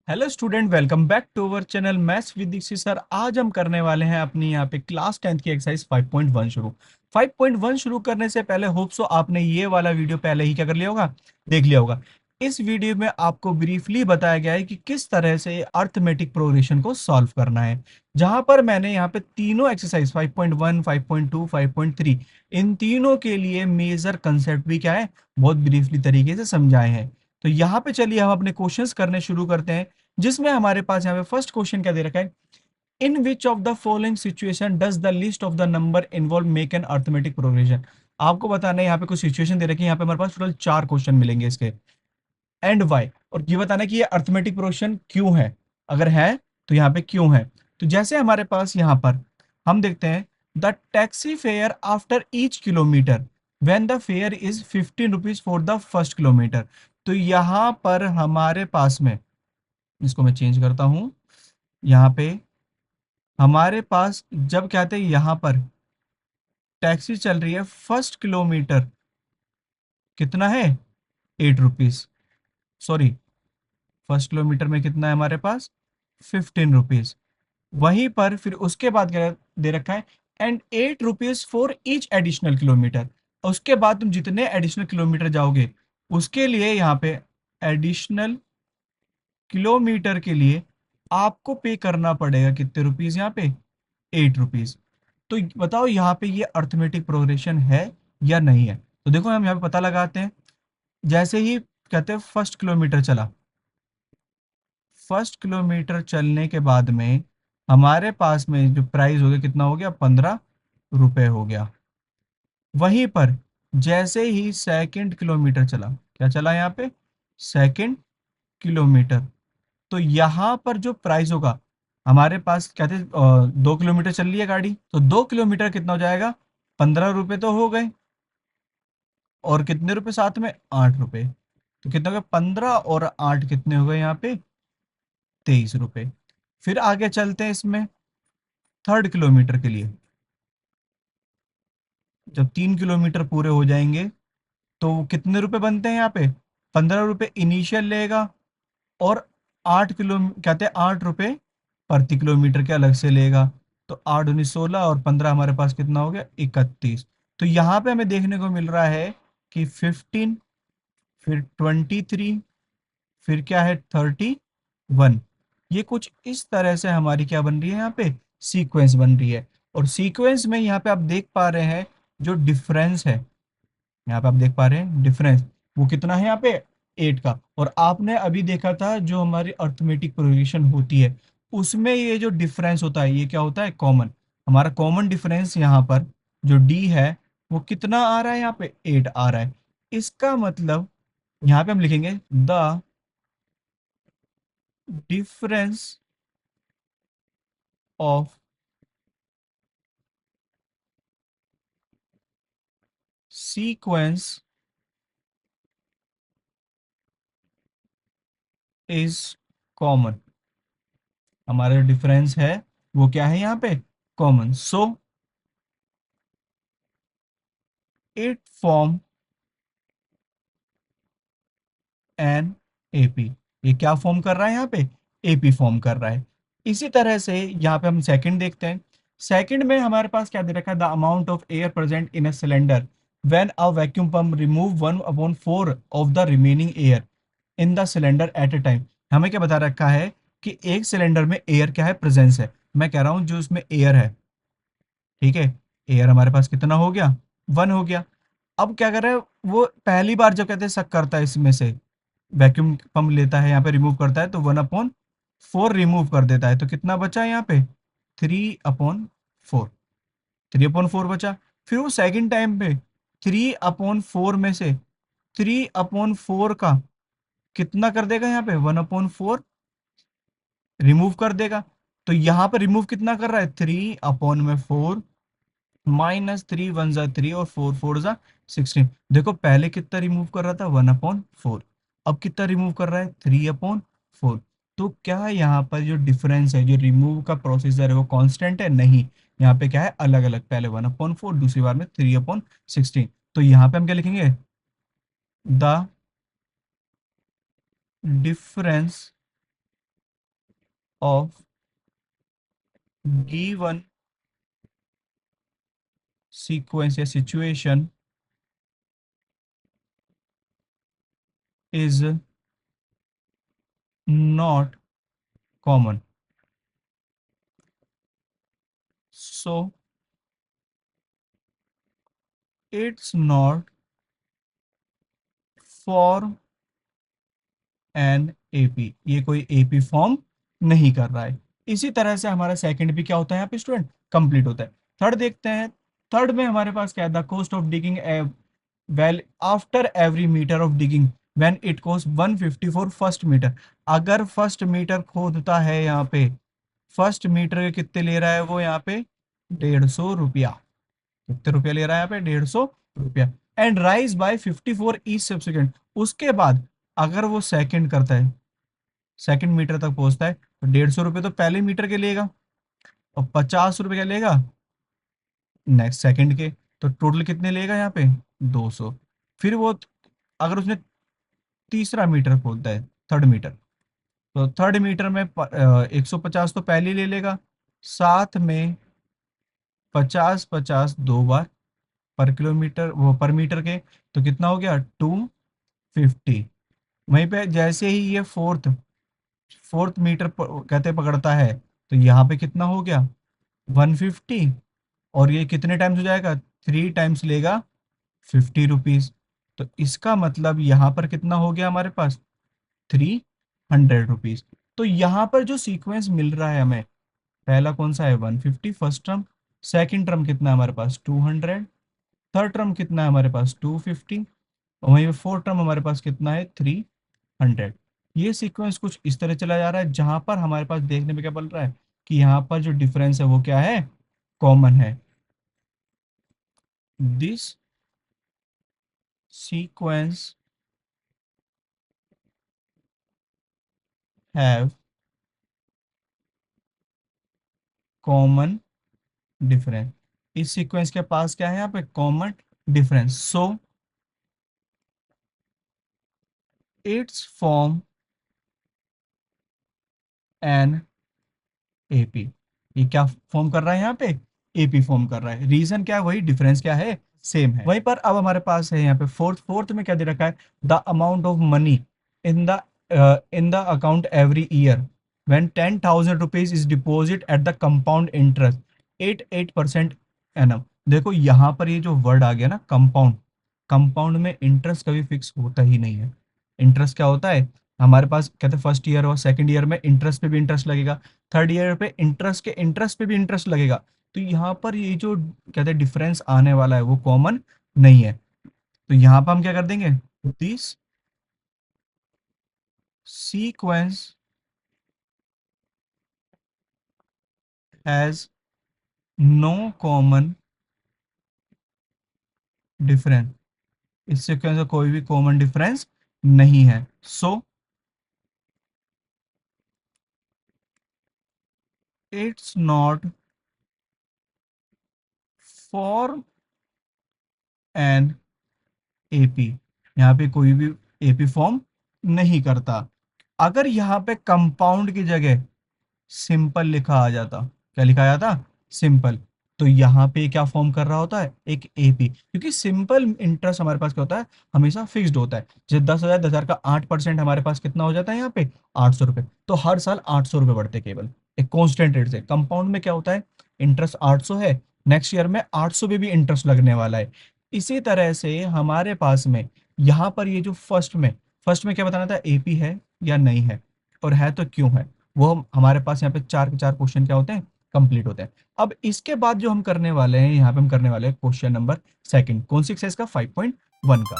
Hello student, welcome back to our channel maths with Dikshit sir. आज हम करने वाले हैं अपनी यहाँ पे क्लास 10th की एक्सरसाइज 5.1 शुरू। 5.1 शुरू करने से पहले होप सो आपने ये वाला वीडियो पहले ही क्या कर लिया होगा, देख लिया होगा। इस वीडियो में आपको ब्रीफली बताया गया है कि किस तरह से अर्थमेटिक प्रोग्रेशन को सॉल्व करना है, जहां पर मैंने यहाँ पे तीनों एक्सरसाइज 5.1, 5.2, 5.3 इन तीनों के लिए मेजर कंसेप्ट भी क्या है, बहुत ब्रीफली तरीके से समझाए हैं। तो यहाँ पे चलिए हम अपने क्वेश्चंस करने शुरू करते हैं, जिसमें हमारे पास यहाँ पे फर्स्ट क्वेश्चन क्या दे रखा है। In which of the following situation does the list of the number involve make an arithmetic progression. आपको बताना है, यहाँ पे कुछ सिचुएशन दे रखी है। यहाँ पे हमारे पास टोटल 4 क्वेश्चन मिलेंगे इसके, एंड वाई, और ये बताना है कि ये अर्थमेटिक प्रोग्रेशन क्यों है, अगर है तो यहाँ पे क्यों है। तो जैसे हमारे पास यहाँ पर हम देखते हैं, the taxi fare after each kilometre when the fair is 15 rupees for the first kilometre. तो यहाँ पर हमारे पास में, इसको मैं चेंज करता हूं, यहाँ पे हमारे पास जब कहते हैं यहाँ पर टैक्सी चल रही है फर्स्ट किलोमीटर, कितना है, 8 रुपीज। सॉरी, फर्स्ट किलोमीटर में कितना है हमारे पास, 15 रुपीज। वहीं पर फिर उसके बाद क्या दे रखा है, and 8 rupees for each additional kilometre. उसके बाद तुम जितने एडिशनल किलोमीटर जाओगे उसके लिए यहाँ पे एडिशनल किलोमीटर के लिए आपको पे करना पड़ेगा कितने रुपीज, यहाँ पे 8 रुपीज। तो बताओ यहाँ पे ये अर्थमेटिक प्रोग्रेशन है या नहीं है। तो देखो हम यहाँ पे पता लगाते हैं। जैसे ही कहते हैं फर्स्ट किलोमीटर चला, फर्स्ट किलोमीटर चलने के बाद में हमारे पास में जो प्राइस हो गया, कितना हो गया, 15 रुपए हो गया। वहीं पर जैसे ही सेकंड किलोमीटर चला, क्या चला यहाँ पे, सेकंड किलोमीटर, तो यहाँ पर जो प्राइस होगा, हमारे पास कहते हैं 2 किलोमीटर चल रही है गाड़ी, तो 2 किलोमीटर कितना हो जाएगा, 15 रुपए तो हो गए, और कितने रुपए साथ में, 8 रुपए। तो कितना हो गया, 15 और 8 कितने हो गए यहाँ पे, 23 रुपए। फिर आगे चलते हैं इसमें थर्ड किलोमीटर के लिए। जब 3 किलोमीटर पूरे हो जाएंगे तो कितने रुपए बनते हैं यहाँ पे, 15 रुपए इनिशियल लेगा, और 8 किलो कहते हैं 8 रुपए प्रति किलोमीटर के अलग से लेगा। तो 8 दूनी 16 और 15 हमारे पास कितना हो गया, 31। तो यहाँ पे हमें देखने को मिल रहा है कि 15, फिर 23, फिर क्या है, 31। ये कुछ इस तरह से हमारी क्या बन रही है, यहाँ पे सीक्वेंस बन रही है। और सीक्वेंस में यहाँ पे आप देख पा रहे हैं जो डिफरेंस है, यहाँ पे आप देख पा रहे हैं डिफरेंस, वो कितना है यहाँ पे, 8 का। और आपने अभी देखा था जो हमारी अर्थमेटिक प्रोग्रेशन होती है उसमें ये जो डिफरेंस होता है, ये क्या होता है, कॉमन। हमारा कॉमन डिफरेंस यहाँ पर जो डी है वो कितना आ रहा है, यहाँ पे 8 आ रहा है। इसका मतलब यहाँ पे हम लिखेंगे the difference of sequence is common. हमारा जो डिफरेंस है वो क्या है यहाँ पे, common. So it form an AP. ये क्या फॉर्म कर रहा है यहाँ पे, एपी फॉर्म कर रहा है। इसी तरह से यहाँ पे हम सेकंड देखते हैं। सेकंड में हमारे पास क्या दे रखा है, the amount of air present in a cylinder when a vacuum pump remove 1/4 of the remaining air in the cylinder eight A time. हमें क्या बता रखा है कि एक सिलेंडर में एयर क्या है, प्रेजेंस है। मैं कह रहा हूँ जो उसमें एयर है, ठीक है, एयर हमारे पास कितना हो गया, 1 हो गया। अब क्या कर रहा है वो, पहली बार जब कहते हैं शक करता है इसमें से, वैक्यूम पंप लेता है यहाँ पे, रिमूव करता है तो 1/4 रिमूव कर देता है, तो कितना बचा है यहाँ पे, 3/4। 3/4 बचा। फिर वो सेकंड टाइम पे 3/4 में से 3/4 का कितना कर देगा, यहाँ पे 1/4 रिमूव कर देगा। तो यहाँ पे रिमूव कितना कर रहा है, 3/4, -3 1 जा 3 और 4 4 जा 16। देखो पहले कितना रिमूव कर रहा था, 1/4। अब कितना रिमूव कर रहा है, 3/4। तो क्या यहाँ पर जो डिफरेंस है, जो रिमूव का प्रोसीजर है, वो कांस्टेंट है, नहीं। यहाँ पे क्या है, अलग अलग, पहले 1/4, दूसरी बार में 3/16। तो यहाँ पे हम क्या लिखेंगे, the difference of given sequence या situation is not common, so it's not for an AP, ये कोई एपी फॉर्म नहीं कर रहा है। इसी तरह से हमारा सेकंड भी क्या होता है यहाँ पे स्टूडेंट, कंप्लीट होता है। थर्ड देखते हैं। थर्ड में हमारे पास क्या है, the cost of digging well after every metre of digging when it cost 150 for first metre. अगर फर्स्ट मीटर खोदता है यहाँ पे, फर्स्ट मीटर के कितने ले रहा है वो यहाँ पे, 150 रुपया। कितने रुपया ले रहा है यहाँ पे, 150 रुपया। And rise by 54 each subsequent. उसके बाद अगर वो सेकंड करता है, सेकंड मीटर तक पहुंचता है, तो 150 रुपये तो पहले मीटर के लेगा, और 50 रुपये क्या लेगा नेक्स्ट सेकंड के। तो टोटल कितने लेगा यहाँ पे, 200। फिर वो अगर उसने तीसरा मीटर खोलता है, थर्ड मीटर, तो थर्ड मीटर में 150 तो पहले ही ले लेगा, साथ में 50-50 दो बार पर किलोमीटर, वो पर मीटर के, तो कितना हो गया 250। वहीं पे जैसे ही ये फोर्थ फोर्थ मीटर कहते पकड़ता है, तो यहाँ पे कितना हो गया 150, और ये कितने टाइम्स हो जाएगा, 3 टाइम्स लेगा 50 रुपीज। तो इसका मतलब यहाँ पर कितना हो गया हमारे पास, 300 रुपीज। तो यहाँ पर जो सीक्वेंस मिल रहा है हमें, पहला कौन सा है 150 फर्स्ट टर्म, सेकंड टर्म कितना है हमारे पास 200, थर्ड टर्म कितना है हमारे पास 250, और वहीं पे फोर्थ टर्म हमारे पास कितना है 300। ये सीक्वेंस कुछ इस तरह चला जा रहा है, जहां पर हमारे पास देखने में क्या बन रहा है कि यहाँ पर जो डिफरेंस है वो क्या है, कॉमन है। This sequence have common difference. इस सीक्वेंस के पास क्या है यहाँ पे, common difference, so it's form an AP. ये क्या फॉर्म कर रहा है यहाँ पे, एपी फॉर्म कर रहा है। रीजन क्या है, वही डिफरेंस क्या है, सेम है। वहीं पर अब हमारे पास है यहाँ पे फोर्थ, फोर्थ में क्या दे रखा है, the amount of money in the in the account every year when 10,000 rupees is deposit at the compound interest 8% annum. देखो यहाँ पर ये जो वर्ड आ गया ना कंपाउंड, कंपाउंड में इंटरेस्ट कभी फिक्स होता ही नहीं है। इंटरेस्ट क्या होता है, हमारे पास कहते हैं फर्स्ट ईयर और सेकंड ईयर में इंटरेस्ट पे भी इंटरेस्ट लगेगा, थर्ड ईयर पे इंटरेस्ट के इंटरेस्ट पे भी इंटरेस्ट लगेगा। तो यहाँ पर ये जो कहते हैं डिफरेंस आने वाला है वो कॉमन नहीं है। तो यहाँ पर हम क्या कर देंगे, this sequence has no common difference. इस सीक्वेंस का कोई भी कॉमन डिफरेंस नहीं है, so it's not for an AP. यहाँ पे कोई भी एपी फॉर्म नहीं करता। अगर यहाँ पे कंपाउंड की जगह सिंपल लिखा आ जाता, क्या लिखा आ जाता, सिंपल, तो यहाँ पे क्या फॉर्म कर रहा होता है, एक एपी। क्योंकि सिंपल इंटरेस्ट हमारे पास क्या होता है, हमेशा फिक्स्ड होता है। जैसे 10,000 का 8% हमारे पास कितना हो जाता है यहाँ पे, 800 रुपये। तो हर साल 800 रुपये बढ़ते हैं केवल, एक कॉन्स्टेंट रेट से। कंपाउंड में क्या होता है, इंटरेस्ट 800 है, नेक्स्ट ईयर में 800 पे भी इंटरेस्ट लगने वाला है। इसी तरह से हमारे पास में यहाँ पर ये जो फर्स्ट में क्या बताना था, एपी है या नहीं है, और है तो क्यों है, वो हमारे पास यहाँ पे 4 के 4 क्वेश्चन क्या होते हैं, कंप्लीट होते हैं। अब इसके बाद जो हम करने वाले हैं, यहाँ पे हम करने वाले हैं क्वेश्चन नंबर सेकंड, कौन सी एक्सरसाइज का 5.1 का।